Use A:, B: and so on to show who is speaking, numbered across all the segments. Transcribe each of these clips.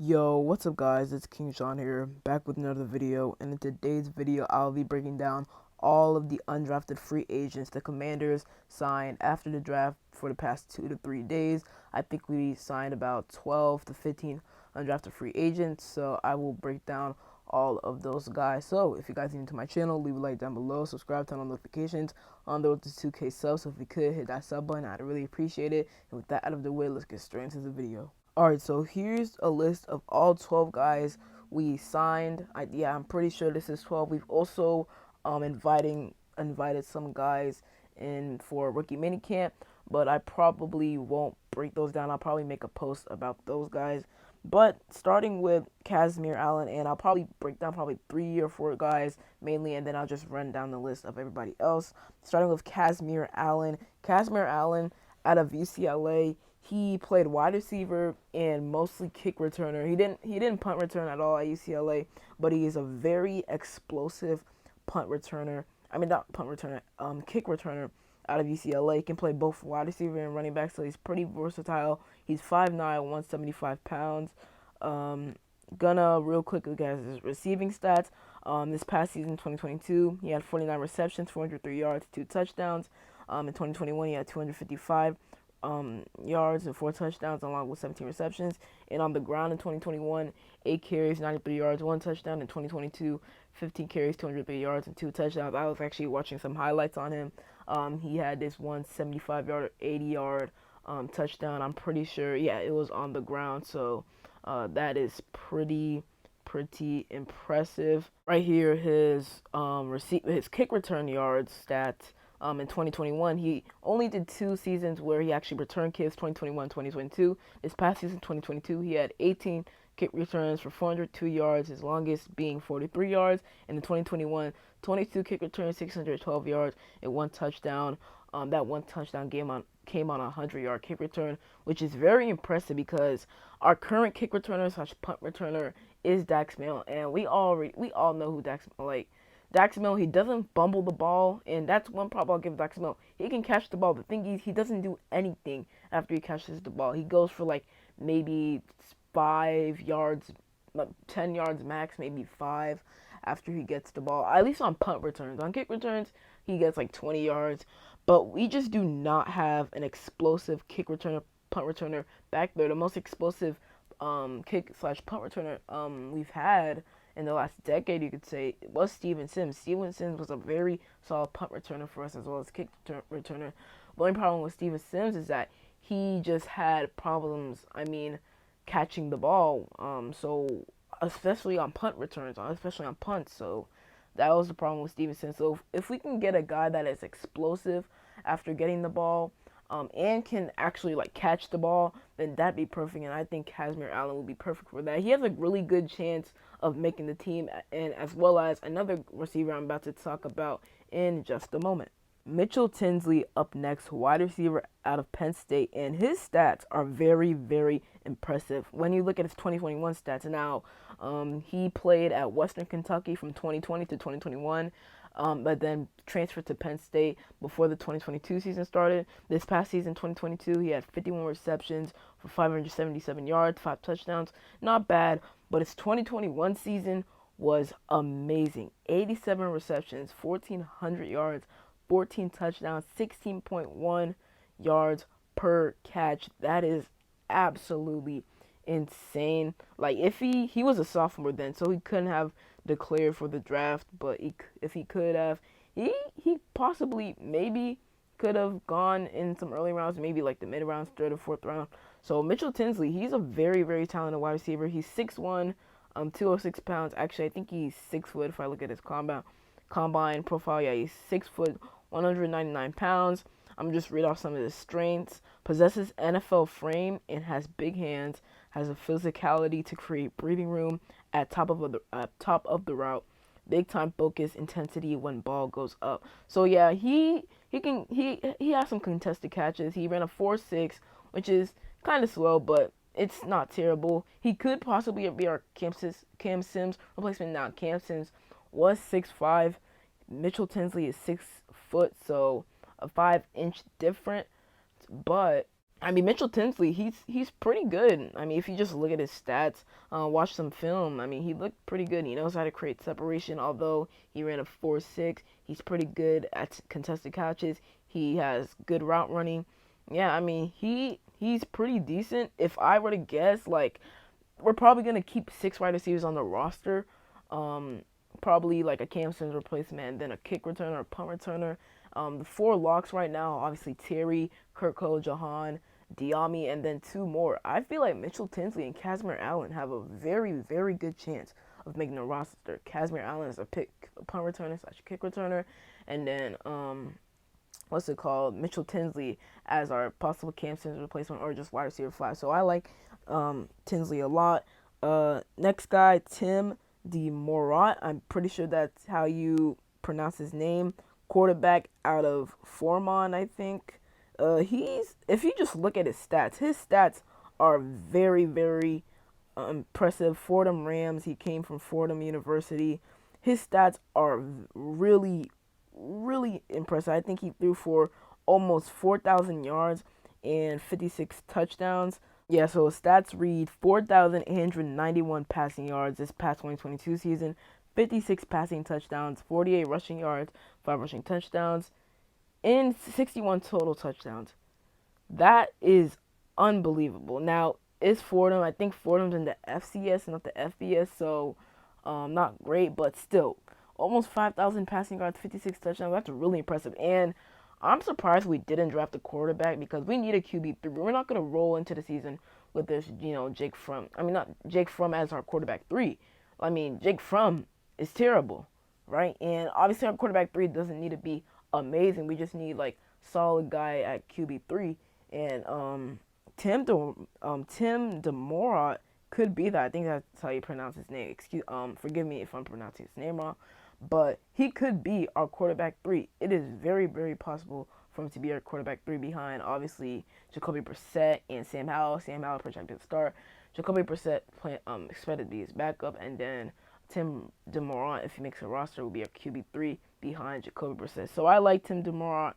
A: Yo, what's up guys, it's King Sean here, back with another video, and in today's video I'll be breaking down all of the undrafted free agents the Commanders signed after the draft for the past 2 to 3 days. I think we signed about 12 to 15 undrafted free agents, so I will break down all of those guys. So if you guys are new to my channel, leave a like down below, subscribe, turn on notifications on the road to 2K subs. So if you could hit that sub button, I'd really appreciate it. And with that out of the way, let's get straight into the video. Alright, so here's a list of all 12 guys we signed. I'm pretty sure this is 12. We've also invited some guys in for rookie minicamp, but I probably won't break those down. I'll probably make a post about those guys. But starting with Casmir Allen, and I'll probably break down probably 3 or 4 guys mainly, and then I'll just run down the list of everybody else. Starting with Casmir Allen. Casmir Allen out of UCLA. He played wide receiver and mostly kick returner. He didn't punt return at all at UCLA, but he is a very explosive punt returner. I mean not punt returner, kick returner out of UCLA. He can play both wide receiver and running back, so he's pretty versatile. He's 5'9", 175 pounds. Gonna real quick look at his receiving stats. This past season, 2022, he had 49 receptions, 403 yards, 2 touchdowns. In 2021, he had 255 yards and 4 touchdowns along with 17 receptions. And on the ground in 2021, 8 carries, 93 yards, 1 touchdown. In 2022, 15 carries, 203 yards, and 2 touchdowns. I was actually watching some highlights on him. He had this one 75-yard, 80-yard touchdown. I'm pretty sure, yeah, it was on the ground. So that is pretty impressive. Right here, his his kick return yards stats. In 2021, he only did 2 seasons where he actually returned kicks, 2021, 2022. This past season, 2022, he had 18 kick returns for 402 yards, his longest being 43 yards. And in 2021, 22 kick returns, 612 yards, and 1 touchdown. That 1 touchdown came on a 100-yard kick return, which is very impressive because our current kick returner / punt returner is Dax Milne, and we all know who Dax like. Dax Milne, he doesn't bumble the ball, and that's one problem I'll give Dax Milne. He can catch the ball. The thing is, he doesn't do anything after he catches the ball. He goes for like maybe 5 yards, 10 yards max, maybe 5 after he gets the ball. At least on punt returns. On kick returns, he gets like 20 yards. But we just do not have an explosive kick returner, punt returner back there. The most explosive kick / punt returner we've had in the last decade, you could say, it was Steven Sims. Steven Sims was a very solid punt returner for us as well as kick returner. The only problem with Steven Sims is that he just had problems, catching the ball. So especially on punt returns, especially on punts. So that was the problem with Steven Sims. So if we can get a guy that is explosive after getting the ball, and can actually like catch the ball, then that'd be perfect. And I think Casmir Allen would be perfect for that. He has a really good chance of making the team, and as well as another receiver I'm about to talk about in just a moment. Mitchell Tinsley up next, wide receiver out of Penn State, and his stats are very impressive. When you look at his 2021 stats, now he played at Western Kentucky from 2020 to 2021, but then transferred to Penn State before the 2022 season started. This past season, 2022, he had 51 receptions for 577 yards, 5 touchdowns. Not bad, but his 2021 season was amazing. 87 receptions, 1,400 yards, 14 touchdowns, 16.1 yards per catch. That is absolutely insane. Like, if he was a sophomore then, so he couldn't have declared for the draft, but if he could have, he possibly maybe could have gone in some early rounds, maybe like the mid rounds, 3rd or 4th round. So Mitchell Tinsley, he's a very talented wide receiver. He's 6'1", 206 pounds. Actually, I think he's 6 foot if I look at his combine profile. Yeah, he's 6 foot, 199 pounds. I'm just read off some of his strengths. Possesses NFL frame and has big hands. Has a physicality to create breathing room at top of the route. Big time focus, intensity when ball goes up. So yeah, he has some contested catches. He ran a 4.6, which is kind of slow, but it's not terrible. He could possibly be our Cam Sims replacement. Now Cam Sims was 6'5". Mitchell Tinsley is 6 foot, so a 5-inch difference. But I mean, Mitchell Tinsley, he's pretty good. I mean, if you just look at his stats, watch some film, I mean, he looked pretty good. He knows how to create separation. Although he ran a 4.6, he's pretty good at contested catches. He has good route running. Yeah, I mean, he's pretty decent. If I were to guess, like, we're probably gonna keep 6 wide receivers on the roster. Um, Probably like a Cam Sims replacement, and then a kick returner, a punt returner. The 4 locks right now, obviously Terry, Kirko, Jahan, Diami, and then 2 more. I feel like Mitchell Tinsley and Casmir Allen have a very, very good chance of making the roster. Casmir Allen is a punt returner slash kick returner, and then what's it called? Mitchell Tinsley as our possible Cam Sims replacement or just wide receiver 5. So I like Tinsley a lot. Next guy, Tim DeMorat. I'm pretty sure that's how you pronounce his name. Quarterback out of Foreman, I think. If you just look at his stats are very, very impressive. Fordham Rams. He came from Fordham University. His stats are really, really impressive. I think he threw for almost 4,000 yards and 56 touchdowns. Yeah, so his stats read 4,891 passing yards this past 2022 season, 56 passing touchdowns, 48 rushing yards, 5 rushing touchdowns, and 61 total touchdowns. That is unbelievable. Now, is Fordham, I think Fordham's in the FCS, not the FBS, so not great, but still, almost 5,000 passing yards, 56 touchdowns. That's really impressive. And I'm surprised we didn't draft a quarterback because we need a QB3. We're not going to roll into the season with this, Jake Fromm. I mean, not Jake Fromm as our quarterback 3. I mean, Jake Fromm is terrible, right? And obviously our quarterback 3 doesn't need to be amazing. We just need like solid guy at QB3. And Tim DeMorat could be that. I think that's how you pronounce his name. Forgive me if I'm pronouncing his name wrong, but he could be our quarterback 3. It is very, very possible for him to be our quarterback 3 behind, obviously, Jacoby Brissett and Sam Howell. Sam Howell projected to start. Jacoby Brissett expected to be his backup, and then Tim DeMorat, if he makes a roster, will be our QB3 behind Jacoby Brissett. So I like Tim DeMorat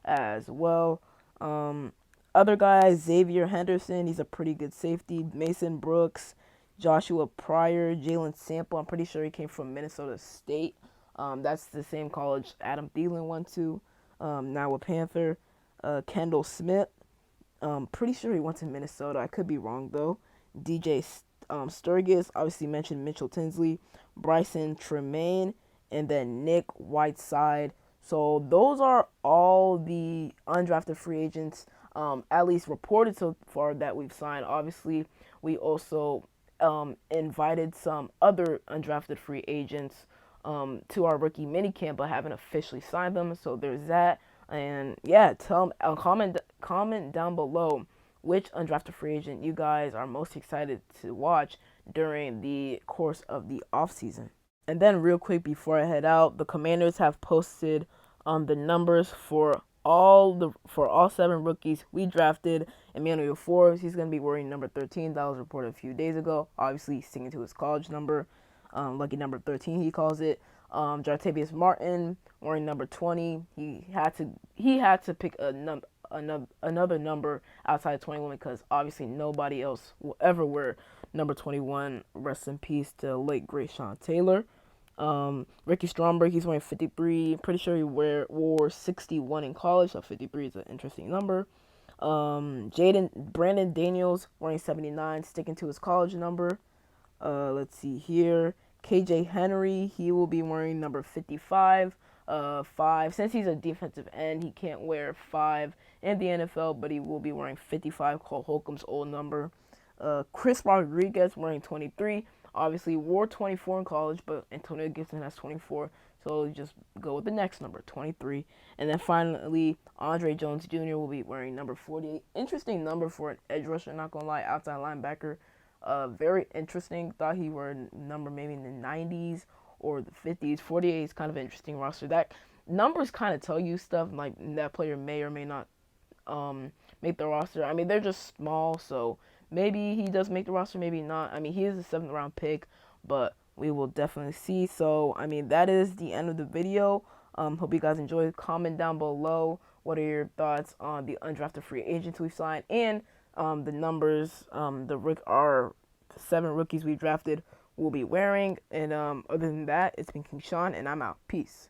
A: as well. Other guys, Xavier Henderson, he's a pretty good safety. Mason Brooks, Joshua Pryor, Jalen Sample. I'm pretty sure he came from Minnesota State. That's the same college Adam Thielen went to. Now with Panther. Kendall Smith. Pretty sure he went to Minnesota. I could be wrong though. DJ Sturgis. Obviously mentioned Mitchell Tinsley. Bryson Tremaine. And then Nick Whiteside. So those are all the undrafted free agents, at least reported so far that we've signed. Obviously, we also invited some other undrafted free agents to our rookie minicamp, but haven't officially signed them. So there's that. And yeah, comment down below which undrafted free agent you guys are most excited to watch during the course of the offseason. And then real quick before I head out, the Commanders have posted the numbers for all 7 rookies we drafted. Emmanuel Forbes, he's going to be wearing number 13. That was reported a few days ago. Obviously, sticking to his college number. Lucky number 13, he calls it. Jartavius Martin wearing number 20. He had to pick another number outside 21 because obviously nobody else will ever wear number 21. Rest in peace to late great Sean Taylor. Ricky Stromberg, he's wearing 53. Pretty sure he wore 61 in college, so 53 is an interesting number. Brandon Daniels wearing 79, sticking to his college number. Let's see here. KJ Henry, he will be wearing number 55. 5. Since he's a defensive end, he can't wear 5 in the NFL, but he will be wearing 55, Cole Holcomb's old number. Chris Rodriguez wearing 23. Obviously wore 24 in college, but Antonio Gibson has 24, so just go with the next number, 23. And then finally, Andre Jones Jr. will be wearing number 48. Interesting number for an edge rusher, not gonna lie, outside linebacker. Very interesting. Thought he were a number maybe in the 90s or the 50s. 48 is kind of an interesting roster. That numbers kind of tell you stuff, like that player may or may not make the roster. I mean, they're just small, so maybe he does make the roster, maybe not. I mean, he is a 7th round pick, but we will definitely see. So, I mean, that is the end of the video. Hope you guys enjoyed. Comment down below What are your thoughts on the undrafted free agents we've signed and the numbers our 7 rookies we drafted will be wearing? And other than that, it's been King Sean, and I'm out. Peace.